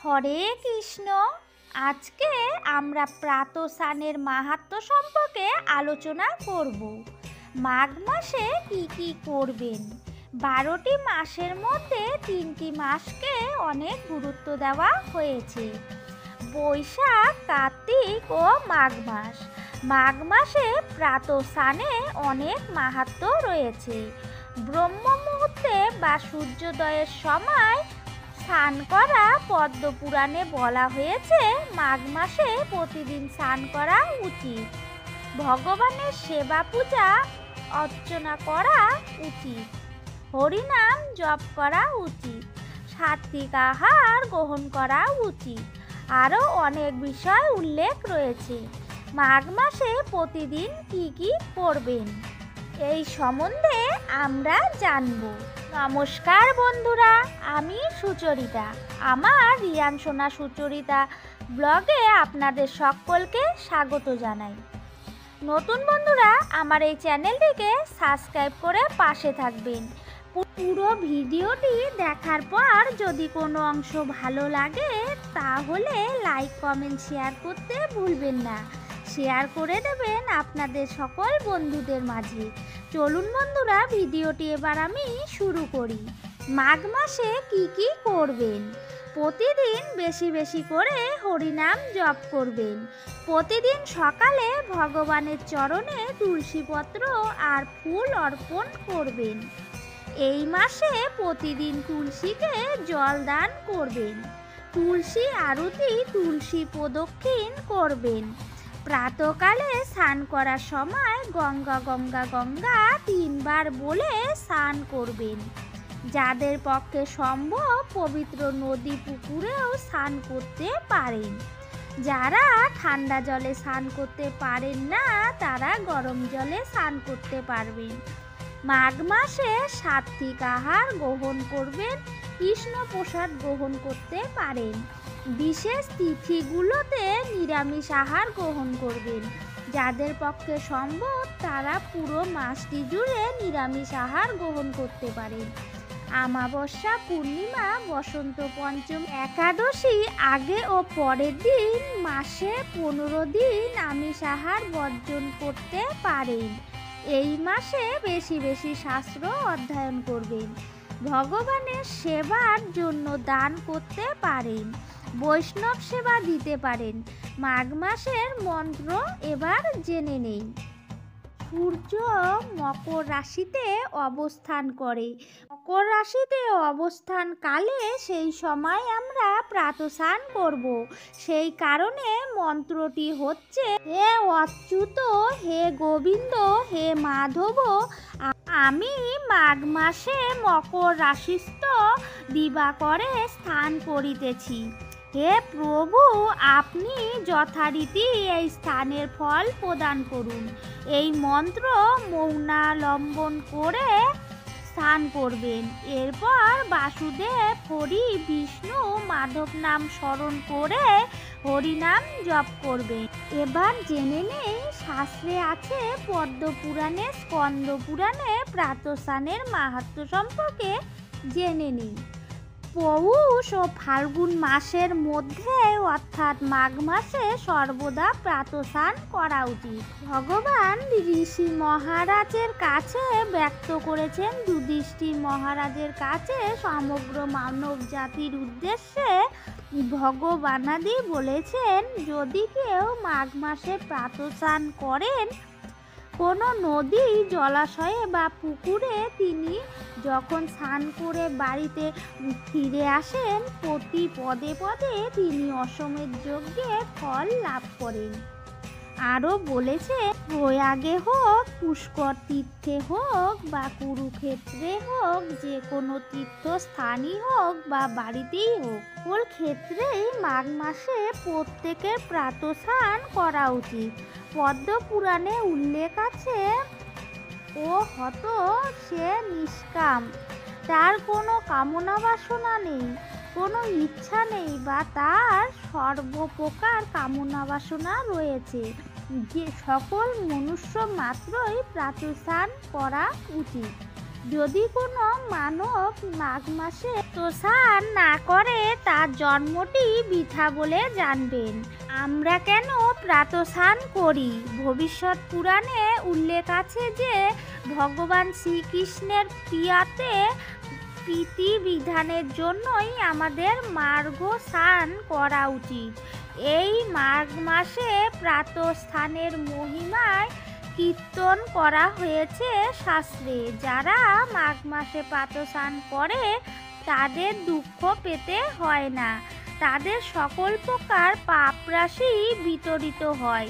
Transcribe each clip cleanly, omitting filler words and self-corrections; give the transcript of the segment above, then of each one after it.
হরে কৃষ্ণ। আজকে আমরা প্রাতঃস্নানের মাহাত্ম্য সম্পর্কে আলোচনা করব। মাঘ মাসে কি করবেন। 12টি মাসের মধ্যে 3টি মাসকে অনেক গুরুত্ব দেওয়া হয়েছে, বৈশাখ, কার্তিক ও মাঘ মাস। মাঘ মাসে প্রাতঃস্নানে অনেক মাহাত্ম্য রয়েছে। ব্রহ্ম মুহূর্তে বা সূর্যোদয়ের সময় স্নান করা পদ্মপুরাণে বলা হয়েছে মাঘ মাসে প্রতিদিন স্নান করা উচিত। ভগবানের সেবা পূজা অর্চনা করা উচিত, হরিনাম জপ করা উচিত, সাত্বিক আহার গ্রহণ করা উচিত। আরও অনেক বিষয় উল্লেখ রয়েছে। মাঘ মাসে প্রতিদিন কি করবেন এই সম্বন্ধে আমরা জানব। নমস্কার বন্ধুরা, আমি সুচরিতা। আমার রিয়ান সোনা সুচরিতা ব্লগে আপনাদের সকলকে স্বাগত জানাই। নতুন বন্ধুরা আমার এই চ্যানেলটিকে সাবস্ক্রাইব করে পাশে থাকবেন। পুরো ভিডিওটি দেখার পর যদি কোনো অংশ ভালো লাগে তাহলে লাইক, কমেন্ট, শেয়ার করতে ভুলবেন না। শেয়ার করে দেবেন আপনাদের সকল বন্ধুদের মাঝে। চলুন বন্ধুরা, ভিডিওটি এবার আমি শুরু করি। মাঘ মাসে কি করবেন। প্রতিদিন বেশি করে হরিনাম জপ করবেন। প্রতিদিন সকালে ভগবানের চরণে তুলসীপত্র আর ফুল অর্পণ করবেন। এই মাসে প্রতিদিন তুলসীকে জল দান করবেন। তুলসী আরতি, তুলসী প্রদক্ষিণ করবেন। প্রাতকালে স্নান করার সময় গঙ্গা গঙ্গা গঙ্গা 3 বার বলে স্নান করবেন। যাদের পক্ষে সম্ভব পবিত্র নদী পুকুরেও স্নান করতে পারেন। যারা ঠান্ডা জলে স্নান করতে পারেন না তারা গরম জলে স্নান করতে পারবেন। মাঘ মাসে সাত্বিক আহার গ্রহণ করবেন। কৃষ্ণ প্রসাদ গ্রহণ করতে পারেন। বিশেষ তিথিগুলোতে নিরামিষ আহার গ্রহণ করবেন। যাদের পক্ষে সম্ভব তারা পুরো মাসটি জুড়ে নিরামিষ আহার গ্রহণ করতে পারেন। অমাবস্যা, পূর্ণিমা, বসন্ত পঞ্চম, একাদশী আগে ও পরের দিন মাসে 15 দিন আমিষ আহার বর্জন করতে পারেন। এই মাসে বেশি শাস্ত্র অধ্যয়ন করবেন। ভগবানের সেবার জন্য দান করতে পারেন। বৈষ্ণব সেবা দিতে পারেন। মাঘ মাসের মন্ত্র এবার জেনে নেই। সূর্য মকর রাশিতে অবস্থান করে। মকর রাশিতে অবস্থান কালে সেই সময় আমরা প্রাতঃস্নান করব। সেই কারণে মন্ত্রটি হচ্ছে, হে অচ্যুত, হে গোবিন্দ, হে মাধব, আমি মাঘ মাসে মকর রাশিস্থ দিবাকরে স্নান করিতেছি। হে প্রভু, আপনি যথারীতি এই স্থানের ফল প্রদান করুন। এই মন্ত্র মৌনালম্বন করে স্নান করবেন। এরপর বাসুদেব, হরি, বিষ্ণু, মাধব নাম স্মরণ করে হরিনাম জপ করবেন। এবার জেনে নেই শাস্ত্রে আছে পদ্মপুরাণে, স্কন্দ পুরাণে প্রাতঃস্নানের মাহাত্ম্য সম্পর্কে জেনে নিই। পৌষ ও ফাল্গুন মাসের মধ্যে অর্থাৎ মাঘ মাসে সর্বদা প্রাতঃস্নান করা উচিত। ভগবান ঋষি মহারাজের কাছে ব্যক্ত করেছেন, যুধিষ্ঠির মহারাজের কাছে সমগ্র মানব জাতির উদ্দেশ্যে ভগবানাদি বলেছেন, যদি কেউ মাঘ মাসে প্রাতঃস্নান করেন কোনো নদী, জলাশয়ে বা পুকুরে, তিনি যখন স্নান করে বাড়িতে ফিরে আসেন প্রতি পদে তিনি অশ্বমেধ যজ্ঞে ফল লাভ করেন। আরও বলেছে, প্রয়াগে হোক, পুষ্কর তীর্থে হোক বা কুরুক্ষেত্রে হোক, যে কোনো তীর্থস্থানই হোক বা বাড়িতেই হোক, সকল ক্ষেত্রেই মাঘ মাসে প্রত্যেকের প্রাতঃস্নান করা উচিত। পদ্মপুরাণে উল্লেখ আছে, ও হত সে নিষ্কাম, তার কোনো কামনা বাসনা নেই, কোনো ইচ্ছা নেই বা তার সর্বপ্রকার কামনা বাসনা রয়েছে, যে সকল মনুষ্য মাত্রই প্রাতঃস্নান করা উচিত। যদি কোনো মানব মাঘ মাসে স্নান না করে তার জন্মটি বৃথা বলে জানবেন। আমরা কেন প্রাতঃস্নান করি? ভবিষ্যৎ পুরাণে উল্লেখ আছে যে ভগবান শ্রীকৃষ্ণের প্রীতি বিধানের জন্যই আমাদের মার্ঘ স্নান করা উচিত। এই মাঘ মাসে প্রাতঃস্নানের মহিমায় কীর্তন করা হয়েছে শাস্ত্রে। যারা মাঘ মাসে প্রাতঃস্নান করে তাদের দুঃখ পেতে হয় না, তাদের সকল প্রকার পাপরাশি বিতরিত হয়।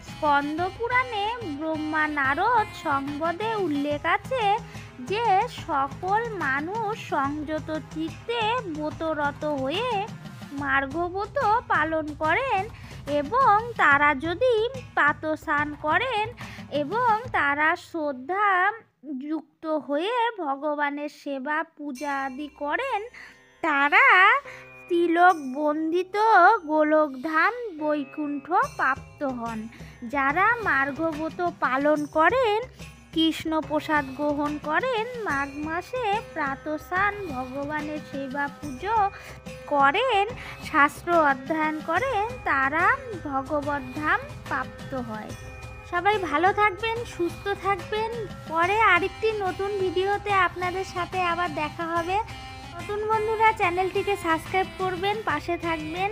স্কন্দ পুরাণে ব্রহ্মা নারদ সংবাদে উল্লেখ আছে যে সকল মানুষ সংযত চিত্তে ব্রতরত হয়ে মার্গব্রত পালন করেন এবং তারা যদি প্রাতঃস্নান করেন এবং তারা শ্রদ্ধা যুক্ত হয়ে ভগবানের সেবা পূজা আদি করেন, তারা তিলক বন্দিত গোলকধাম বৈকুণ্ঠ প্রাপ্ত হন। যারা মার্গব্রত পালন করেন, কৃষ্ণ প্রসাদ গ্রহণ করেন, মাঘ মাসে প্রাতঃস্নান, ভগবানের সেবা পুজো করেন, শাস্ত্র অধ্যয়ন করেন, তারা ভগবদ্ধাম প্রাপ্ত হয়। সবাই ভালো থাকবেন, সুস্থ থাকবেন। পরে আরেকটি নতুন ভিডিওতে আপনাদের সাথে আবার দেখা হবে। নতুন বন্ধুরা চ্যানেলটিকে সাবস্ক্রাইব করবেন, পাশে থাকবেন।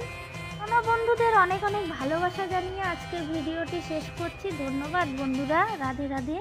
কোনো বন্ধুদের অনেক অনেক ভালোবাসা জানিয়ে আজকের ভিডিওটি শেষ করছি। ধন্যবাদ বন্ধুরা, রাধে রাধে।